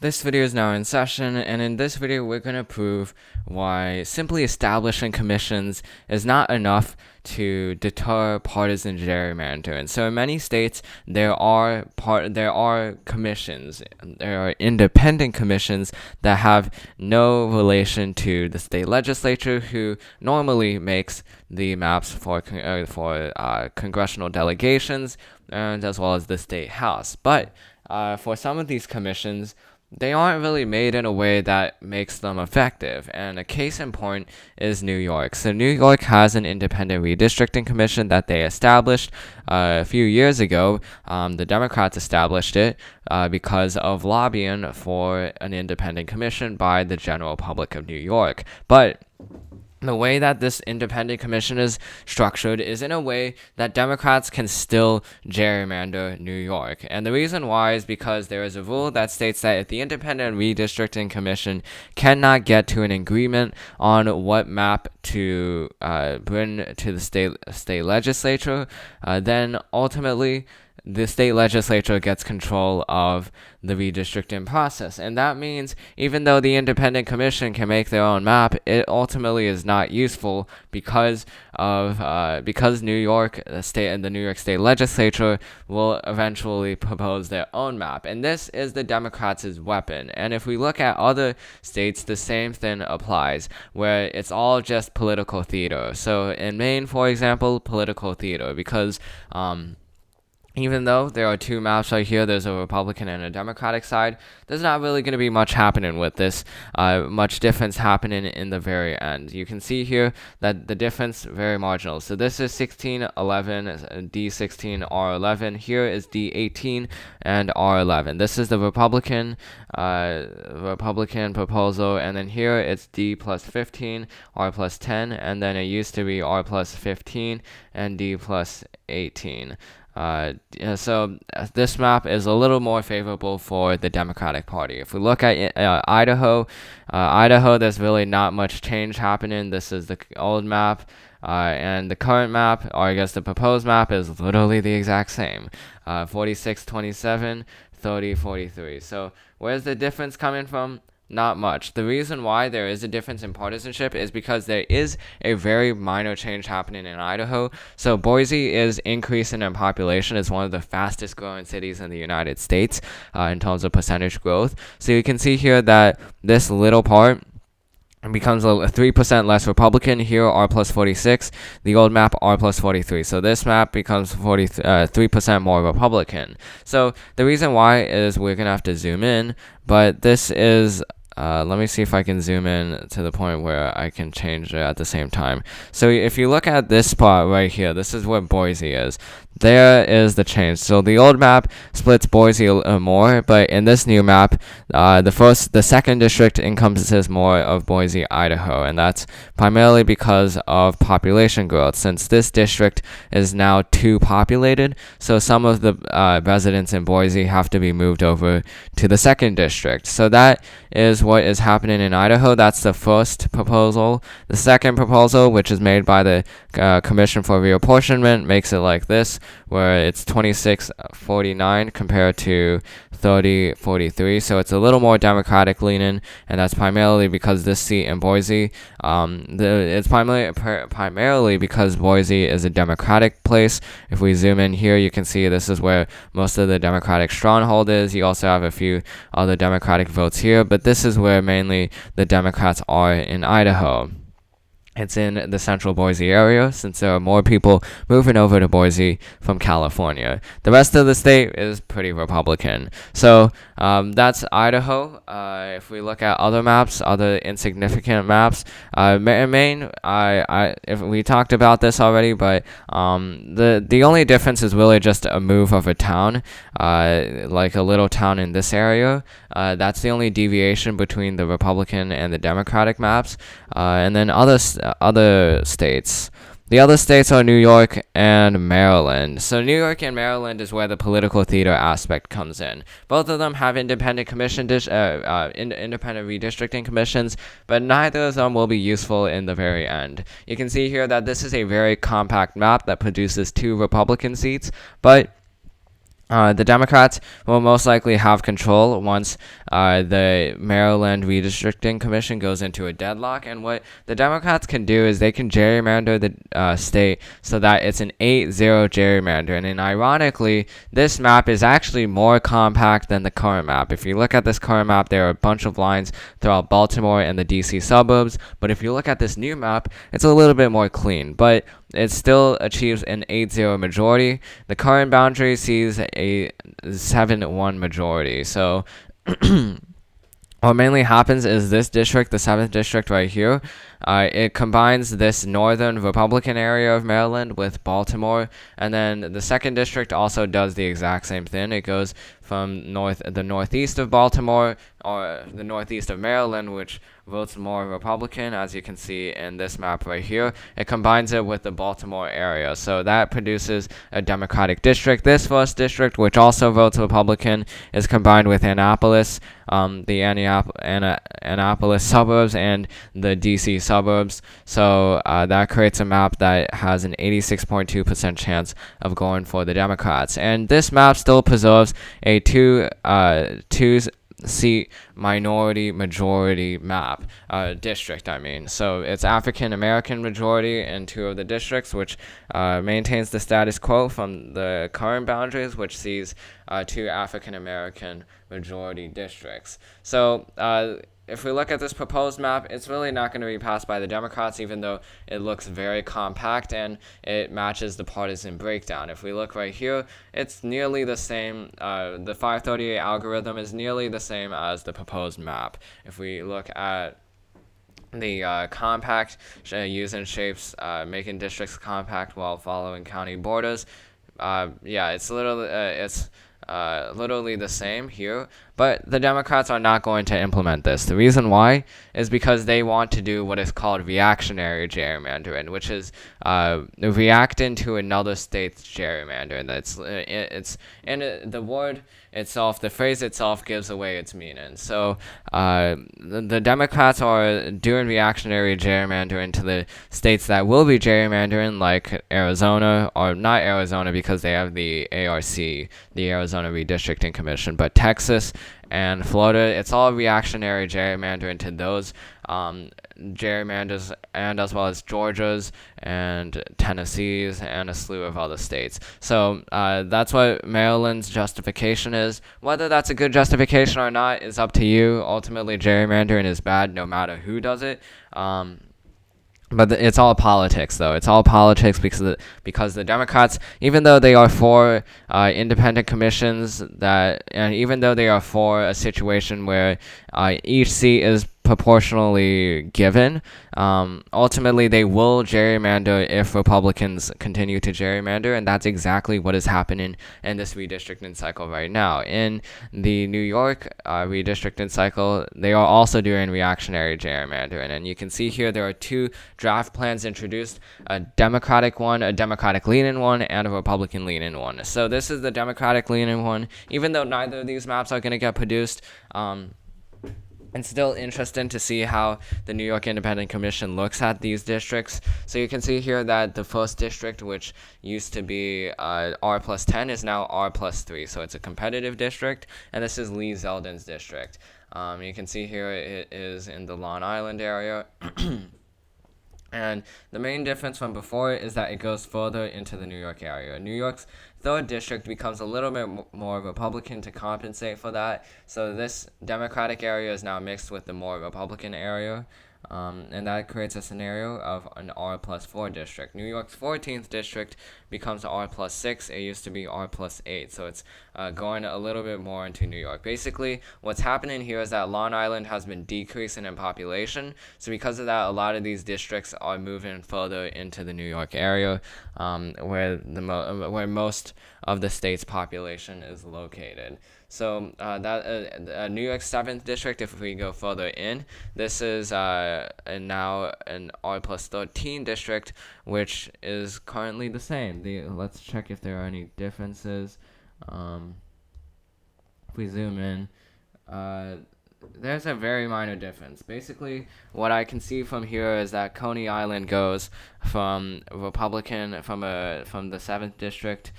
This video is now in session, and in this video we're going to prove why simply establishing commissions is not enough to deter partisan gerrymandering. So in many states there are commissions, there are independent commissions that have no relation to the state legislature, who normally makes the maps for congressional delegations and as well as the state house. But for some of these commissions, they aren't really made in a way that makes them effective. And a case in point is New York. So New York has an independent redistricting commission that they established a few years ago. The Democrats established it because of lobbying for an independent commission by the general public of New York. But the way that this independent commission is structured is in a way that Democrats can still gerrymander New York. And the reason why is because there is a rule that states that if the independent redistricting commission cannot get to an agreement on what map to bring to the state legislature, then ultimately the state legislature gets control of the redistricting process. And that means even though the independent commission can make their own map, it ultimately is not useful because New York state and the New York State legislature will eventually propose their own map. And this is the Democrats' weapon. And if we look at other states, the same thing applies, where it's all just political theater. So in Maine, for example, political theater, because even though there are two maps right here, there's a Republican and a Democratic side, there's not really going to be much happening with this, much difference happening in the very end. You can see here that the difference very marginal. So this is 1611, D16, R11. Here is D18 and R11. This is the Republican proposal, and then here it's D plus 15, R plus 10, and then it used to be R plus 15 and D plus 18. So this map is a little more favorable for the Democratic Party. If we look at Idaho, there's really not much change happening. This is the old map, and the current map, or I guess the proposed map, is literally the exact same. 46-27, 30-43. So where's the difference coming from? Not much. The reason why there is a difference in partisanship is because there is a very minor change happening in Idaho. So Boise is increasing in population. It's one of the fastest growing cities in the United States in terms of percentage growth. So you can see here that this little part becomes 3% less Republican. Here, R plus 46. The old map, R plus 43. So this map becomes 3% more Republican. So the reason why is we're going to have to zoom in, but this is let me see if I can zoom in to the point where I can change it at the same time. So if you look at this spot right here, this is where Boise is. There is the change. So the old map splits Boise more, but in this new map, the second district encompasses more of Boise, Idaho, and that's primarily because of population growth. Since this district is now too populated, so some of the residents in Boise have to be moved over to the second district. So that is what is happening in Idaho. That's the first proposal. The second proposal, which is made by the Commission for Reapportionment, makes it like this, where it's 26-49 compared to 30-43. So it's a little more Democratic leaning, and that's primarily because this seat in Boise, it's primarily because Boise is a Democratic place. If we zoom in here, you can see this is where most of the Democratic stronghold is. You also have a few other Democratic votes here, but this is where mainly the Democrats are in Idaho. It's in the central Boise area, since there are more people moving over to Boise from California. The rest of the state is pretty Republican. So that's Idaho. If we look at other maps, other insignificant maps, Maine, if we talked about this already, but the only difference is really just a move of a town, like a little town in this area. That's the only deviation between the Republican and the Democratic maps. And then other states. The other states are New York and Maryland. So New York and Maryland is where the political theater aspect comes in. Both of them have independent independent redistricting commissions, but neither of them will be useful in the very end. You can see here that this is a very compact map that produces 2 Republican seats, but The Democrats will most likely have control once the Maryland Redistricting Commission goes into a deadlock. And what the Democrats can do is they can gerrymander the state so that it's an 8-0 gerrymander. And ironically, this map is actually more compact than the current map. If you look at this current map, there are a bunch of lines throughout Baltimore and the DC suburbs. But if you look at this new map, it's a little bit more clean. But it still achieves an 8-0 majority. The current boundary sees a 7-1 majority. So what mainly happens is this district, the 7th district right here, it combines this northern Republican area of Maryland with Baltimore, and then the 2nd district also does the exact same thing. It goes from the northeast of Baltimore, or the northeast of Maryland, which votes more Republican, as you can see in this map right here. It combines it with the Baltimore area, so that produces a Democratic district. This 1st district, which also votes Republican, is combined with Annapolis, the Annapolis suburbs, and the DC suburbs. So that creates a map that has an 86.2% chance of going for the Democrats. And this map still preserves a two seat minority majority map district. So it's African American majority in 2 of the districts, which maintains the status quo from the current boundaries, which sees 2 African American majority districts. So if we look at this proposed map, it's really not going to be passed by the Democrats, even though it looks very compact and it matches the partisan breakdown. If we look right here, it's nearly the same. The 538 algorithm is nearly the same as the proposed map. If we look at the compact, using shapes, making districts compact while following county borders, it's literally the same here, but the Democrats are not going to implement this. The reason why is because they want to do what is called reactionary gerrymandering, which is reacting to another state's gerrymander. The word itself, the phrase itself, gives away its meaning. So the Democrats are doing reactionary gerrymandering to the states that will be gerrymandering, like Arizona, or not Arizona because they have the ARC, the Arizona Redistricting Commission, but Texas and Florida. It's all reactionary gerrymandering to those gerrymanders, and as well as Georgia's and Tennessee's and a slew of other states. So that's what Maryland's justification is. Whether that's a good justification or not is up to you. Ultimately, gerrymandering is bad no matter who does it. But it's all politics, though. It's all politics because the Democrats, even though they are for independent commissions, and even though they are for a situation where each seat is proportionally given, ultimately they will gerrymander if Republicans continue to gerrymander, and that's exactly what is happening in this redistricting cycle right now. In the New York redistricting cycle, they are also doing reactionary gerrymandering, and you can see here there are 2 draft plans introduced, a Democratic one, a Democratic-leaning one, and a Republican-leaning one. So this is the Democratic-leaning one. Even though neither of these maps are going to get produced, it's still interesting to see how the New York Independent Commission looks at these districts. So you can see here that the 1st district, which used to be R plus 10, is now R plus 3. So it's a competitive district, and this is Lee Zeldin's district. You can see here it is in the Long Island area. And the main difference from before is that it goes further into the New York area. New York's 3rd district becomes a little bit more Republican to compensate for that. So this Democratic area is now mixed with the more Republican area. And that creates a scenario of an R plus 4 district. New York's 14th district becomes R plus 6. It used to be R plus 8. So it's going a little bit more into New York. Basically, what's happening here is that Long Island has been decreasing in population. So because of that, a lot of these districts are moving further into the New York area, where most of the state's population is located. So New York's 7th district, if we go further in, this is now an R plus 13 district, which is currently the same. Let's check if there are any differences. If we zoom in, there's a very minor difference. Basically, what I can see from here is that Coney Island goes from Republican from the 7th district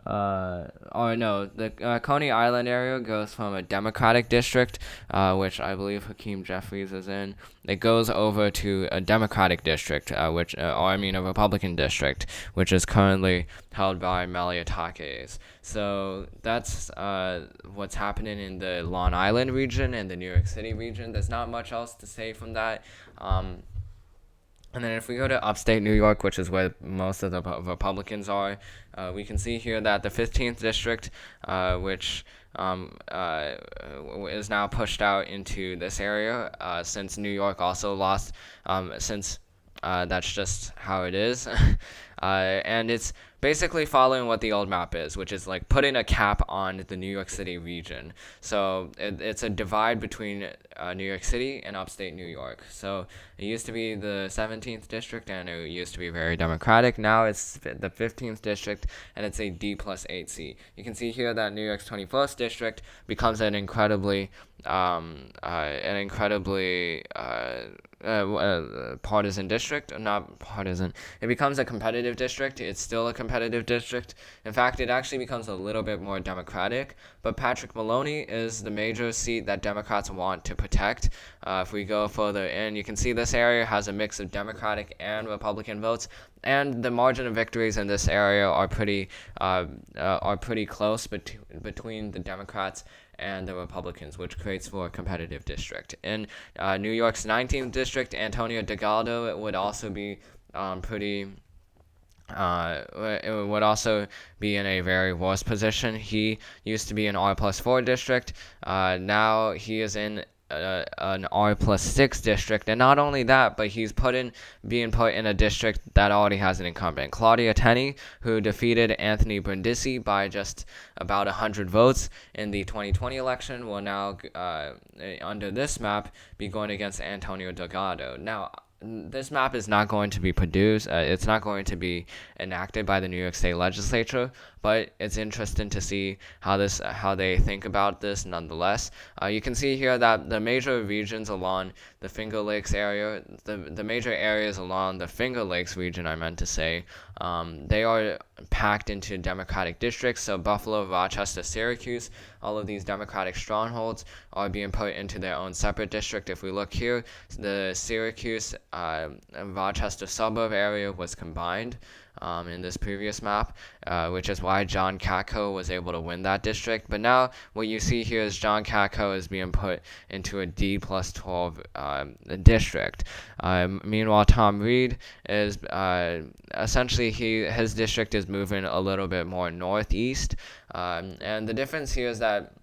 or no, the Coney Island area goes from a Democratic district, which I believe Hakeem Jeffries is in. It goes over to a Democratic district, or I mean a Republican district, which is currently held by Maliotakis. So that's what's happening in the Long Island region and the New York City region. There's not much else to say from that. And then if we go to upstate New York, which is where most of the Republicans are, we can see here that the 15th district, which is now pushed out into this area, since New York also lost, since that's just how it is. And it's basically following what the old map is, which is like putting a cap on the New York City region. So it's a divide between New York City and upstate New York. So it used to be the 17th district, and it used to be very Democratic. Now it's the 15th district, and it's a D+8 seat. You can see here that New York's 21st district becomes an incredibly partisan district, not partisan. It becomes a competitive district. It's still a competitive district. In fact, it actually becomes a little bit more Democratic. But Patrick Maloney is the major seat that Democrats want to protect. If we go further in, you can see this area has a mix of Democratic and Republican votes, and the margin of victories in this area are pretty close between the Democrats and the Republicans, which creates for a competitive district. In New York's 19th district, Antonio Delgado would also be it would also be in a very worse position. He used to be an R+4 district. Now he is in an R+6 district, and not only that, but he's being put in a district that already has an incumbent. Claudia Tenney, who defeated Anthony Brindisi by just about 100 votes in the 2020 election, will now, under this map, be going against Antonio Delgado. Now, this map is not going to be produced. It's not going to be enacted by the New York State Legislature, but it's interesting to see how they think about this. Nonetheless, you can see here that the major regions along the Finger Lakes area, the major areas along the Finger Lakes region, I meant to say, they are packed into Democratic districts. So Buffalo, Rochester, Syracuse, all of these Democratic strongholds are being put into their own separate district. If we look here, the Syracuse Rochester suburb area was combined in this previous map, which is why John Katko was able to win that district. But now what you see here is John Katko is being put into a D+12 district. Meanwhile, Tom Reed is essentially his district is moving a little bit more northeast, and the difference here is that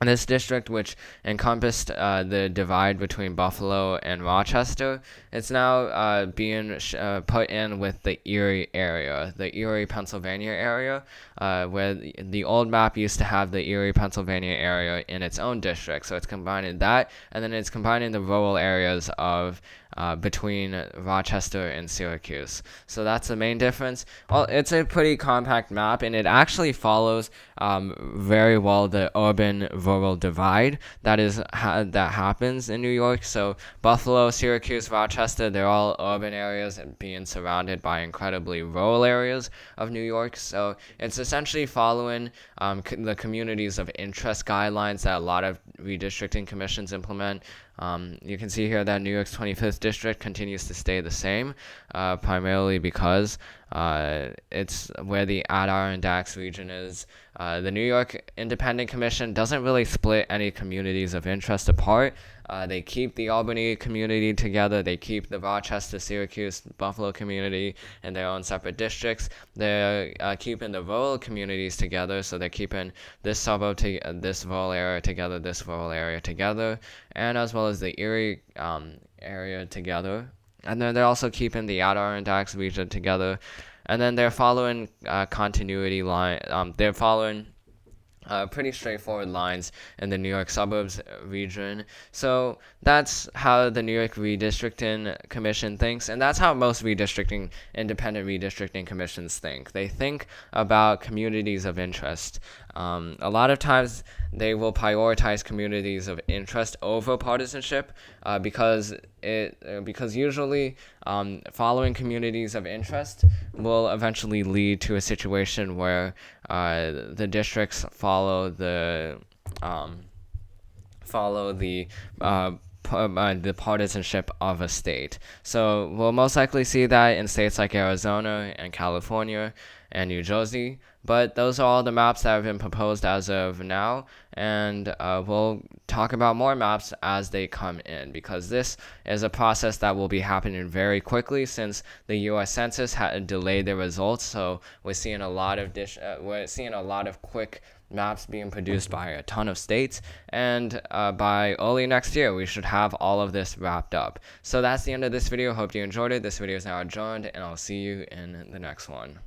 this district, which encompassed the divide between Buffalo and Rochester, it's now being put in with the Erie area, the Erie, Pennsylvania area, where the old map used to have the Erie, Pennsylvania area in its own district. So it's combining that, and then it's combining the rural areas of between Rochester and Syracuse. So that's the main difference. Well, it's a pretty compact map, and it actually follows very well the urban-rural divide that happens in New York. So Buffalo, Syracuse, Rochester, they're all urban areas and being surrounded by incredibly rural areas of New York. So it's essentially following the communities of interest guidelines that a lot of redistricting commissions implement. You can see here that New York's 25th district continues to stay the same, primarily because it's where the Adirondack region is. The New York Independent Commission doesn't really split any communities of interest apart. They keep the Albany community together. They keep the Rochester, Syracuse, Buffalo community in their own separate districts. They're keeping the rural communities together, so they're keeping this suburb this rural area together, this rural area together, and as well as the Erie area together. And then they're also keeping the Adirondack region together. And then they're following continuity line. They're following pretty straightforward lines in the New York suburbs region. So that's how the New York Redistricting Commission thinks, and that's how most independent redistricting commissions think. They think about communities of interest. A lot of times they will prioritize communities of interest over partisanship, because usually following communities of interest will eventually lead to a situation where the districts follow the partisanship of a state. So we'll most likely see that in states like Arizona and California and New Jersey. But those are all the maps that have been proposed as of now, and we'll talk about more maps as they come in, because this is a process that will be happening very quickly since the U.S. Census had delayed the results. So we're seeing a lot of quick maps being produced by a ton of states, and by early next year we should have all of this wrapped up. So that's the end of this video. Hope you enjoyed it. This video is now adjourned, and I'll see you in the next one.